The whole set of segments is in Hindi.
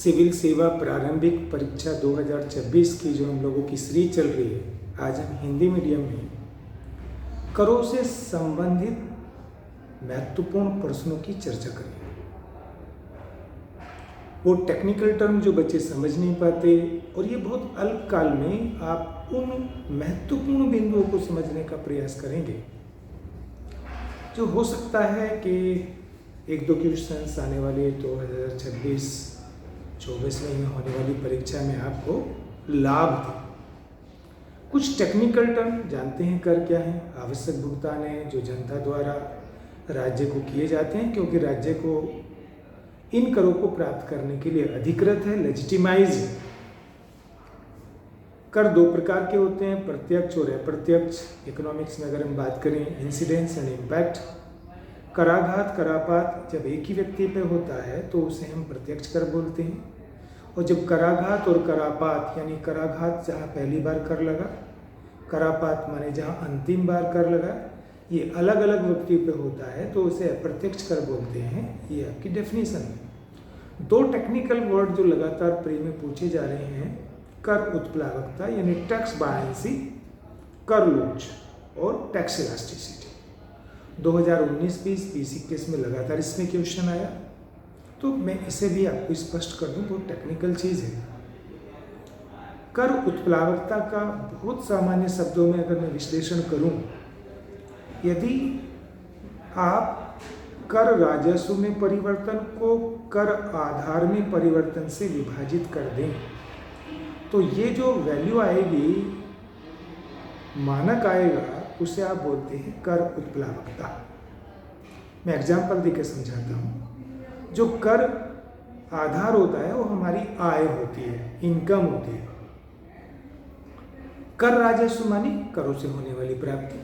सिविल सेवा प्रारंभिक परीक्षा 2026 की जो हम लोगों की सीरीज चल रही है, आज हम हिंदी मीडियम में करों से संबंधित महत्वपूर्ण प्रश्नों की चर्चा करेंगे। वो टेक्निकल टर्म जो बच्चे समझ नहीं पाते और ये बहुत अल्पकाल में आप उन महत्वपूर्ण बिंदुओं को समझने का प्रयास करेंगे जो हो सकता है कि एक दो क्वेश्चंस आने वाले 2026-24 में होने वाली परीक्षा में आपको लाभ दे। कुछ टेक्निकल टर्म जानते हैं, कर क्या है? आवश्यक भुगतान है जो जनता द्वारा राज्य को किए जाते हैं, क्योंकि राज्य को इन करों को प्राप्त करने के लिए अधिकृत है, लेजिटिमाइज है। कर दो प्रकार के होते हैं, प्रत्यक्ष और अप्रत्यक्ष। इकोनॉमिक्स में अगर हम बात करें, इंसिडेंस एंड इम्पैक्ट। कराघात, करापात जब एक ही व्यक्ति पे होता है तो उसे हम प्रत्यक्ष कर बोलते हैं, और जब कराघात और करापात यानी कराघात जहाँ पहली बार कर लगा, करापात माने जहाँ अंतिम बार कर लगा, ये अलग अलग व्यक्ति पे होता है तो उसे अप्रत्यक्ष कर बोलते हैं। ये आपकी डेफिनेशन है। दो टेक्निकल वर्ड जो लगातार प्री में पूछे जा रहे हैं, कर उत्प्लावकता यानी टैक्स बायंसी, कर लोच और टैक्स इलास्टिसिटी। 2019-20 पीसी केस में लगातार इसमें क्वेश्चन आया, तो मैं इसे भी आपको स्पष्ट कर दूं, बहुत टेक्निकल चीज़ है। कर उत्प्लावकता का बहुत सामान्य शब्दों में अगर मैं विश्लेषण करूं, यदि आप कर राजस्व में परिवर्तन को कर आधार में परिवर्तन से विभाजित कर दें तो ये जो वैल्यू आएगी, मानक आएगा, उसे आप बोलते हैं कर उत्प्लावकता। मैं एग्जाम्पल देकर समझाता हूँ। जो कर आधार होता है वो हमारी आय होती है, इनकम होती है। कर राजस्व मानी करों से होने वाली प्राप्ति।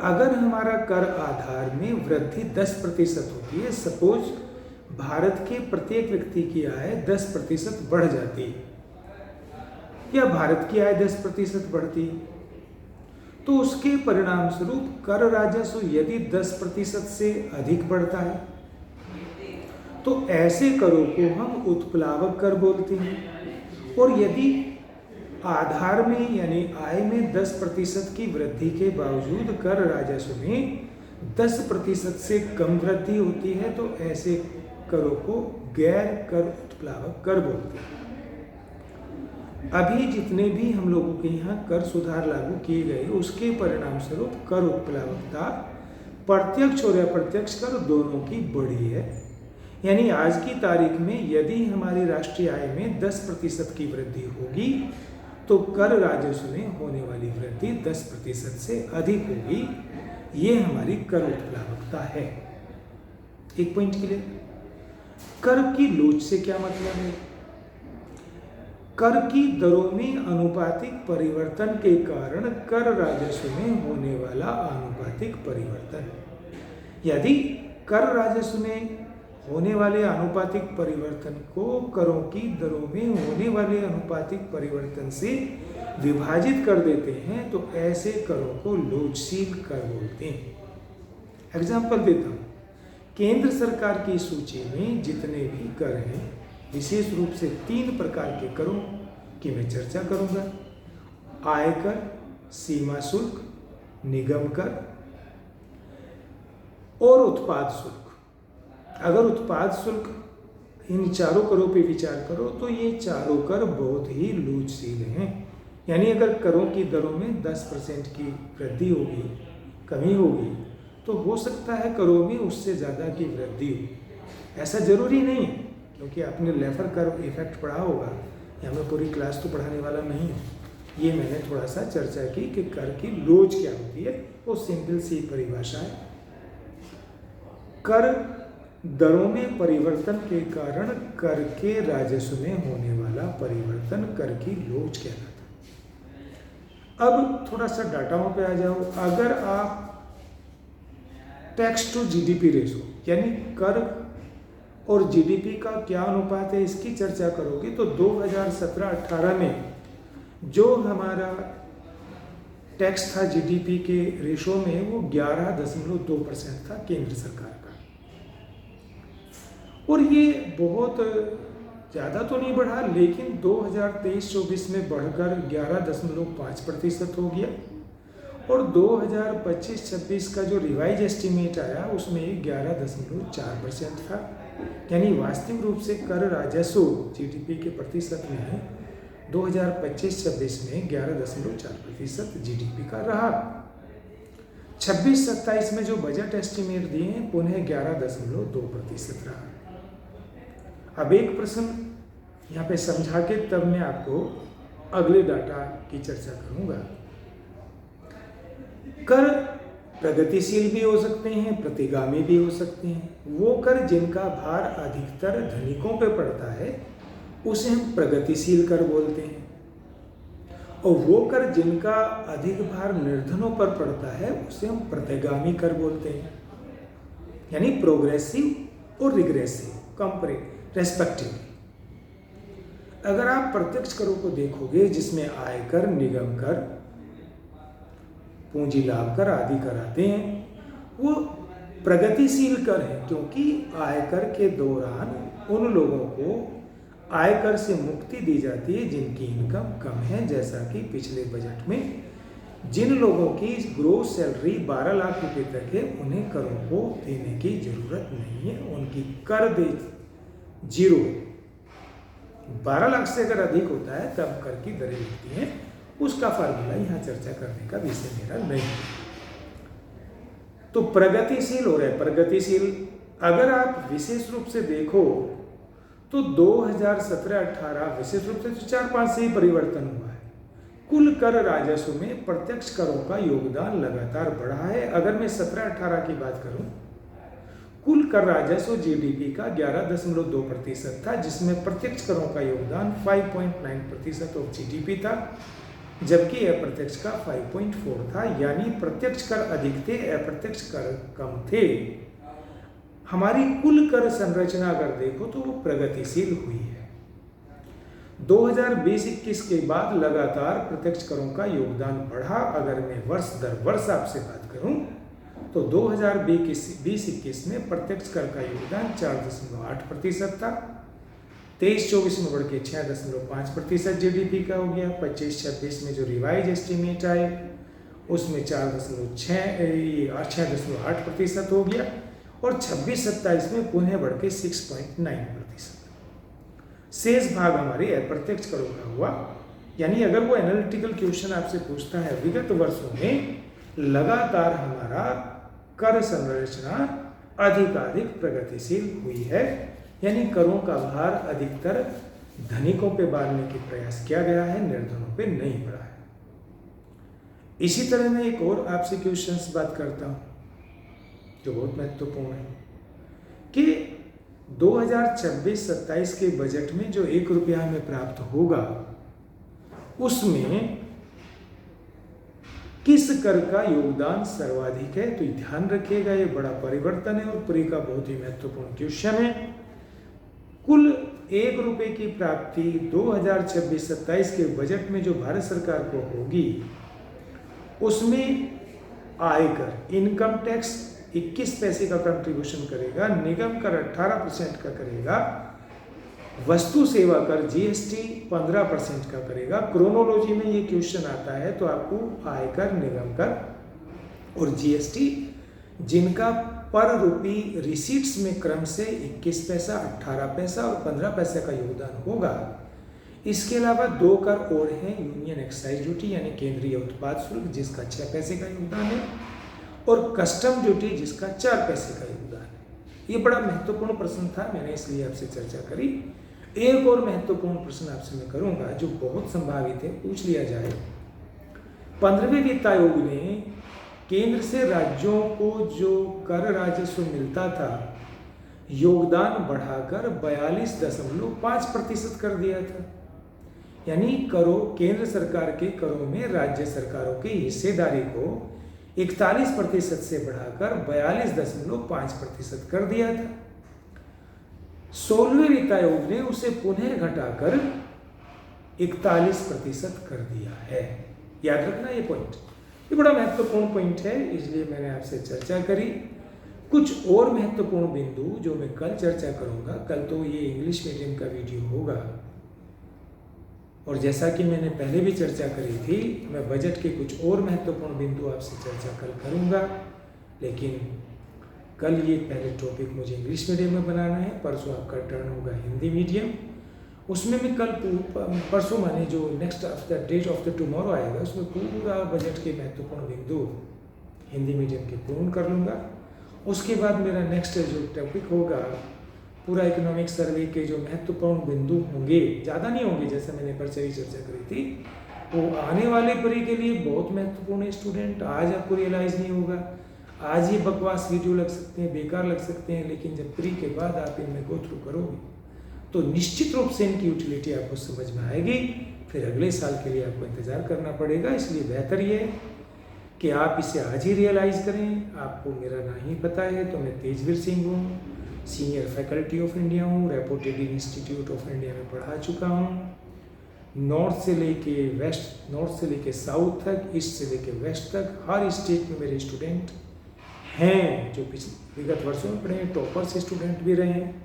अगर हमारा कर आधार में वृद्धि 10% होती है, सपोज भारत के प्रत्येक व्यक्ति की आय 10% बढ़ जाती है या भारत की आय 10% बढ़ती है, तो उसके परिणाम स्वरूप कर राजस्व यदि 10% से अधिक बढ़ता है तो ऐसे करों को हम उत्प्लावक कर बोलते हैं। और यदि आधार में यानी आय में 10% की वृद्धि के बावजूद कर राजस्व में 10% से कम वृद्धि होती है तो ऐसे करों को गैर कर उत्प्लावक कर बोलते हैं। अभी जितने भी हम लोगों के यहाँ कर सुधार लागू किए गए, उसके परिणाम स्वरूप कर उत्प्लावकता प्रत्यक्ष और अप्रत्यक्ष कर दोनों की बढ़ी है। यानी आज की तारीख में यदि हमारी राष्ट्रीय आय में 10% की वृद्धि होगी तो कर राजस्व में होने वाली वृद्धि 10% से अधिक होगी। ये हमारी कर उत्प्लावकता है। एक पॉइंट के लिए, कर की लोच से क्या मतलब है? कर की दरों में अनुपातिक परिवर्तन के कारण कर राजस्व में होने वाला आनुपातिक परिवर्तन। यदि कर राजस्व में होने वाले आनुपातिक परिवर्तन को करों की दरों में होने वाले आनुपातिक परिवर्तन से विभाजित कर देते हैं तो ऐसे करों को लोचशील कर बोलते हैं। एग्जाम्पल देता हूँ। केंद्र सरकार की सूची में जितने भी कर हैं, विशेष रूप से 3 प्रकार के करों की मैं चर्चा करूंगा। आयकर, सीमा शुल्क, निगम कर और उत्पाद शुल्क। अगर उत्पाद शुल्क इन चारों करों पे विचार करो तो ये चारों कर बहुत ही लोचशील हैं। यानी अगर करों की दरों में 10% की वृद्धि होगी, कमी होगी, तो हो सकता है करों में उससे ज़्यादा की वृद्धि हो। ऐसा जरूरी नहीं है, क्योंकि आपने लेफर कर्व इफेक्ट पढ़ा होगा, या मैं पूरी क्लास तो पढ़ाने वाला नहीं हूँ। ये मैंने थोड़ा सा चर्चा की कि कर की लोच क्या होती है, वो सिंपल सी परिभाषा है। कर दरों में परिवर्तन के कारण कर के राजस्व में होने वाला परिवर्तन कर की लोच कहलाता है। अब थोड़ा सा डाटाओं पे आ जाओ। अगर आप टैक्स टू जीडीपी रेशो यानी कर और जीडीपी का क्या अनुपात है इसकी चर्चा करोगे तो 2017-18 में जो हमारा टैक्स था जीडीपी के रेशो में वो 11.2% था केंद्र सरकार का। और ये बहुत ज़्यादा तो नहीं बढ़ा, लेकिन 2023-24 में बढ़कर 11.5% हो गया और 2025-26 का जो रिवाइज एस्टीमेट आया उसमें 11.4% था। यानी वास्तविक रूप से कर राजस्व जीडीपी के प्रतिशत में 2025-26 में 11.4% जीडीपी का रहा। 26-27 में जो बजट एस्टीमेट दिए हैं पुनः 11.2% रहा। अब एक प्रश्न यहाँ पे समझा के तब मैं आपको अगले डाटा की चर्चा करूँगा। कर प्रगतिशील भी हो सकते हैं, प्रतिगामी भी हो सकते हैं। वो कर जिनका भार अधिकतर धनिकों पे पड़ता है उसे हम प्रगतिशील कर बोलते हैं, और वो कर जिनका अधिक भार निर्धनों पर पड़ता है उसे हम प्रतिगामी कर बोलते हैं, यानी प्रोग्रेसिव और रिग्रेसिव रेस्पेक्टिवली। अगर आप प्रत्यक्ष करों को देखोगे जिसमें आयकर, निगम कर, पूंजी लाभ कर आदि कर आते हैं, वो प्रगतिशील कर है, क्योंकि आयकर के दौरान उन लोगों को आयकर से मुक्ति दी जाती है जिनकी इनकम कम है। जैसा कि पिछले बजट में जिन लोगों की ग्रोस सैलरी 12 लाख रुपए तक है उन्हें करों को देने की जरूरत नहीं है, उनकी कर दे जीरो। 12 लाख से अगर अधिक होता है तब कर की दरें लगती हैं। उसका फार्मूला यहाँ चर्चा करने का विषय मेरा नहीं है। तो प्रगतिशील हो रहा है। प्रगतिशील अगर आप विशेष रूप से देखो तो 2017-18 विशेष रूप से 4-5 से ही परिवर्तन हुआ है। कुल कर राजस्व में प्रत्यक्ष करों का योगदान लगातार बढ़ा है। अगर मैं 17-18 की बात करूं, कुल कर राजस्व जीडीपी का 11.2% था, जिसमें प्रत्यक्ष करों का योगदान 5.9% ऑफ जीडीपी था, जबकि अप्रत्यक्ष का 5.4 था। यानी प्रत्यक्ष कर अधिक थे, अप्रत्यक्ष कर कम थे। हमारी कुल कर संरचना अगर देखो तो वो प्रगतिशील हुई है। 2020-21 के बाद लगातार प्रत्यक्ष करों का योगदान बढ़ा। अगर मैं वर्ष दर वर्ष आपसे बात करूं तो 2020-21 में प्रत्यक्ष कर का योगदान 4.8% था। 23-24 में बढ़ के 6.5% जीडीपी का हो गया। 25-26 में जो रिवाइज एस्टीमेट आए उसमें 6.8% हो गया और 26-27 में पुनः बढ़ के 6.9%। शेष भाग हमारे अप्रत्यक्ष करों का हुआ। यानी अगर वो एनालिटिकल क्वेश्चन आपसे पूछता है विगत वर्षों में लगातार हमारा कर संरचना अधिकाधिक प्रगतिशील हुई है, यानी करों का भार अधिकतर धनिकों पे बांधने की प्रयास किया गया है, निर्धनों पे नहीं पड़ा है। इसी तरह मैं एक और आपसे क्वेश्चन बात करता हूँ जो बहुत महत्वपूर्ण है कि 2026-27 के बजट में जो 1 रुपया हमें प्राप्त होगा उसमें किस कर का योगदान सर्वाधिक है। तो ध्यान रखिएगा, ये बड़ा परिवर्तन है और पूरी का बहुत ही महत्वपूर्ण क्वेश्चन है। कुल 1 रुपये की प्राप्ति 2026-27 के बजट में जो भारत सरकार को होगी उसमें आयकर, इनकम टैक्स 21 पैसे का कंट्रीब्यूशन करेगा, निगम कर 18% का करेगा, वस्तु सेवा कर जीएसटी 15% का करेगा। क्रोनोलॉजी में ये क्वेश्चन आता है तो आपको आयकर, निगम कर और जीएसटी जिनका पर रुपी रिसीट्स में क्रम से 21 पैसा, 18 पैसा और 15 पैसे का योगदान होगा। इसके अलावा 2 कर और हैं, यूनियन एक्साइज ड्यूटी यानी केंद्रीय उत्पाद शुल्क जिसका 6 पैसे का योगदान है और कस्टम ड्यूटी जिसका 4 पैसे का योगदान है। ये बड़ा महत्वपूर्ण प्रश्न था, मैंने इसलिए आपसे चर्चा करी। एक और महत्वपूर्ण प्रश्न आपसे मैं करूंगा जो बहुत संभावित है, पूछ लिया जाए। 15वें वित्त आयोग ने केंद्र से राज्यों को जो कर राजस्व मिलता था योगदान बढ़ाकर 42.5% कर दिया था। यानी करों, केंद्र सरकार के करों में राज्य सरकारों की हिस्सेदारी को 41% से बढ़ाकर 42.5% कर दिया था। 16वें वित्त आयोग ने उसे पुनः घटाकर 41% कर दिया है। याद रखना ये पॉइंट, ये बड़ा महत्वपूर्ण पॉइंट है, इसलिए मैंने आपसे चर्चा करी। कुछ और महत्वपूर्ण बिंदु जो मैं कल चर्चा करूंगा। कल तो ये इंग्लिश मीडियम का वीडियो होगा, और जैसा कि मैंने पहले भी चर्चा करी थी, मैं बजट के कुछ और महत्वपूर्ण बिंदु आपसे चर्चा कल करूंगा। लेकिन कल ये पहले टॉपिक मुझे इंग्लिश मीडियम में बनाना है, परसों आपका टर्न होगा हिंदी मीडियम। उसमें मैं कल परसों माने जो next after date of the tomorrow आएगा, उसमें पूरा बजट के महत्वपूर्ण बिंदु हिंदी मीडियम के पूर्ण कर लूँगा। उसके बाद मेरा नेक्स्ट जो टॉपिक होगा, पूरा इकोनॉमिक सर्वे के जो महत्वपूर्ण बिंदु होंगे, ज़्यादा नहीं होंगे, जैसे मैंने परसों ही चर्चा करी थी, वो आने वाले परी के लिए बहुत महत्वपूर्ण है स्टूडेंट। आज आपको रियलाइज़ नहीं होगा, आज ये बकवास वीडियो लग सकते हैं, बेकार लग सकते हैं, लेकिन जब प्री के बाद आप इनमें गो थ्रू करोगे तो निश्चित रूप से इनकी यूटिलिटी आपको समझ में आएगी। फिर अगले साल के लिए आपको इंतज़ार करना पड़ेगा। इसलिए बेहतर ये है कि आप इसे आज ही रियलाइज़ करें। आपको मेरा ना ही पता है तो मैं तेजवीर सिंह हूँ, सीनियर फैकल्टी ऑफ इंडिया हूँ, रेपुटेड इंस्टीट्यूट ऑफ इंडिया में पढ़ा चुका हूँ। नॉर्थ से लेके वेस्ट, नॉर्थ से लेके साउथ तक, ईस्ट से लेके वेस्ट तक, हर स्टेट में मेरे स्टूडेंट हैं जो विगत वर्षों में पढ़े हैं, टॉपर से स्टूडेंट भी रहे हैं।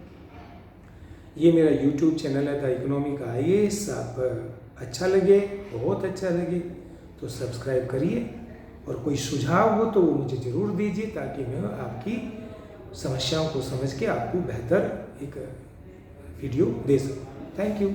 ये मेरा यूट्यूब चैनल है द इकोनॉमिक IAS। आप अच्छा लगे, बहुत अच्छा लगे तो सब्सक्राइब करिए, और कोई सुझाव हो तो वो मुझे ज़रूर दीजिए, ताकि मैं आपकी समस्याओं को समझ के आपको बेहतर एक वीडियो दे सकूँ। Thank you.